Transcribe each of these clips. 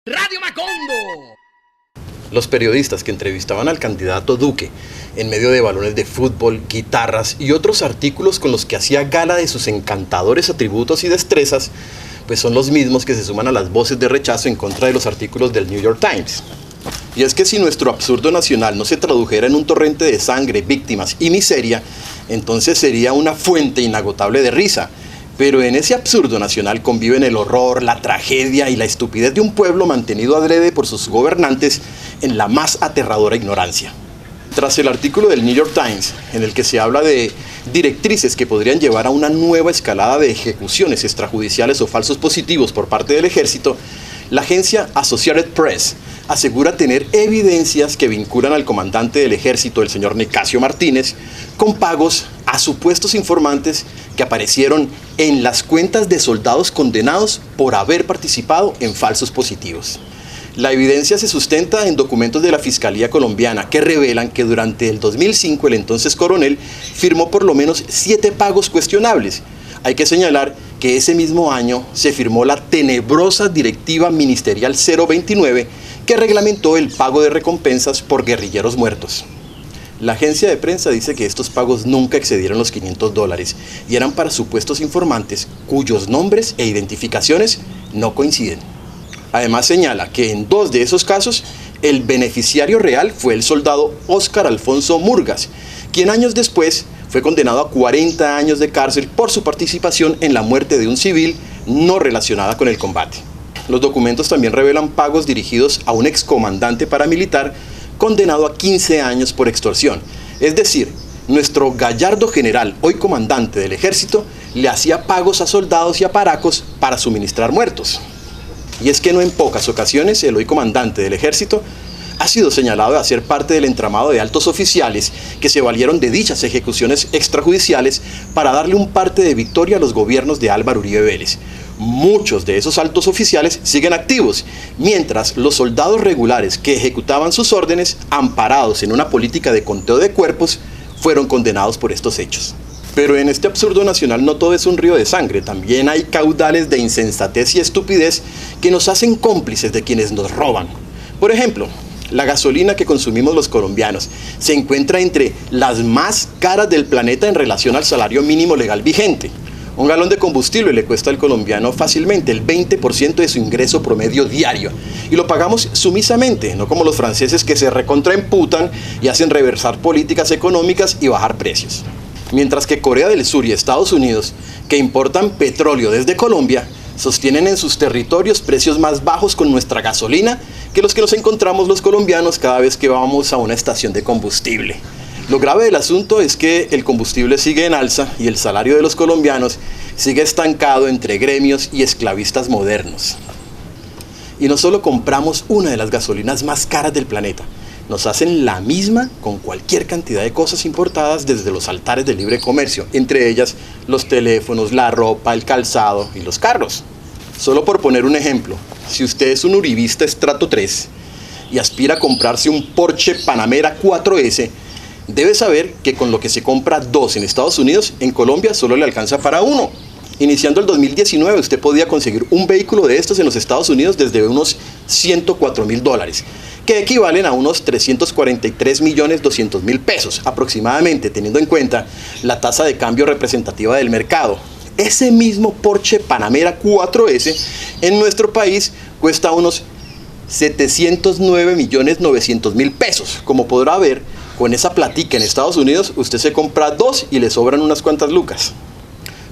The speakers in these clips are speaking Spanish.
Radio Macondo. Los periodistas que entrevistaban al candidato Duque en medio de balones de fútbol, guitarras y otros artículos con los que hacía gala de sus encantadores atributos y destrezas, pues son los mismos que se suman a las voces de rechazo en contra de los artículos del New York Times. Y es que si nuestro absurdo nacional no se tradujera en un torrente de sangre, víctimas y miseria, entonces sería una fuente inagotable de risa. Pero en ese absurdo nacional conviven el horror, la tragedia y la estupidez de un pueblo mantenido adrede por sus gobernantes en la más aterradora ignorancia. Tras el artículo del New York Times, en el que se habla de directrices que podrían llevar a una nueva escalada de ejecuciones extrajudiciales o falsos positivos por parte del ejército, la agencia Associated Press asegura tener evidencias que vinculan al comandante del ejército, el señor Nicasio Martínez, con pagos a supuestos informantes que aparecieron en las cuentas de soldados condenados por haber participado en falsos positivos. La evidencia se sustenta en documentos de la Fiscalía colombiana que revelan que durante el 2005 el entonces coronel firmó por lo menos 7 pagos cuestionables. Hay que señalar que ese mismo año se firmó la tenebrosa Directiva Ministerial 029 que reglamentó el pago de recompensas por guerrilleros muertos. La agencia de prensa dice que estos pagos nunca excedieron los $500 y eran para supuestos informantes cuyos nombres e identificaciones no coinciden. Además señala que en 2 de esos casos el beneficiario real fue el soldado Óscar Alfonso Murgas, quien años después fue condenado a 40 años de cárcel por su participación en la muerte de un civil no relacionada con el combate. Los documentos también revelan pagos dirigidos a un excomandante paramilitar condenado a 15 años por extorsión. Es decir, nuestro gallardo general, hoy comandante del ejército, le hacía pagos a soldados y a paracos para suministrar muertos. Y es que no en pocas ocasiones el hoy comandante del ejército ha sido señalado de hacer parte del entramado de altos oficiales que se valieron de dichas ejecuciones extrajudiciales para darle un parte de victoria a los gobiernos de Álvaro Uribe Vélez. Muchos de esos altos oficiales siguen activos, mientras los soldados regulares que ejecutaban sus órdenes, amparados en una política de conteo de cuerpos, fueron condenados por estos hechos. Pero en este absurdo nacional no todo es un río de sangre, también hay caudales de insensatez y estupidez que nos hacen cómplices de quienes nos roban. Por ejemplo, la gasolina que consumimos los colombianos se encuentra entre las más caras del planeta en relación al salario mínimo legal vigente. Un galón de combustible le cuesta al colombiano fácilmente el 20% de su ingreso promedio diario. Y lo pagamos sumisamente, no como los franceses que se recontraemputan y hacen reversar políticas económicas y bajar precios. Mientras que Corea del Sur y Estados Unidos, que importan petróleo desde Colombia, sostienen en sus territorios precios más bajos con nuestra gasolina que los que nos encontramos los colombianos cada vez que vamos a una estación de combustible. Lo grave del asunto es que el combustible sigue en alza y el salario de los colombianos sigue estancado entre gremios y esclavistas modernos. Y no solo compramos una de las gasolinas más caras del planeta, nos hacen la misma con cualquier cantidad de cosas importadas desde los altares del libre comercio, entre ellas los teléfonos, la ropa, el calzado y los carros. Solo por poner un ejemplo, si usted es un uribista estrato 3 y aspira a comprarse un Porsche Panamera 4S, debe saber que con lo que se compra 2 en Estados Unidos, en Colombia solo le alcanza para 1. Iniciando el 2019, usted podía conseguir un vehículo de estos en los Estados Unidos desde unos $104.000, que equivalen a unos 343.200.000 pesos aproximadamente, teniendo en cuenta la tasa de cambio representativa del mercado. Ese mismo Porsche Panamera 4S en nuestro país cuesta unos 709.900.000 pesos. Como podrá ver, con esa platica en Estados Unidos, usted se compra 2 y le sobran unas cuantas lucas.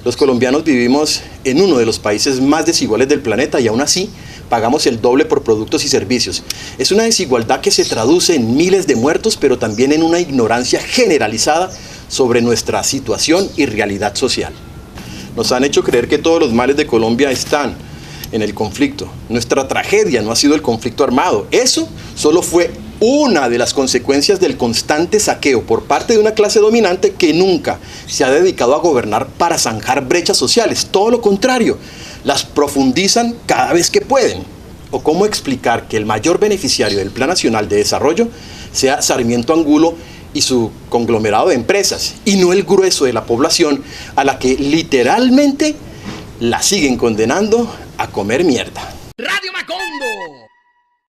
Los colombianos vivimos en uno de los países más desiguales del planeta y aún así pagamos el doble por productos y servicios. Es una desigualdad que se traduce en miles de muertos, pero también en una ignorancia generalizada sobre nuestra situación y realidad social. Nos han hecho creer que todos los males de Colombia están en el conflicto. Nuestra tragedia no ha sido el conflicto armado. Eso solo fue una de las consecuencias del constante saqueo por parte de una clase dominante que nunca se ha dedicado a gobernar para zanjar brechas sociales. Todo lo contrario, las profundizan cada vez que pueden. ¿O cómo explicar que el mayor beneficiario del Plan Nacional de Desarrollo sea Sarmiento Angulo y su conglomerado de empresas, y no el grueso de la población a la que literalmente la siguen condenando a comer mierda? Radio Macondo.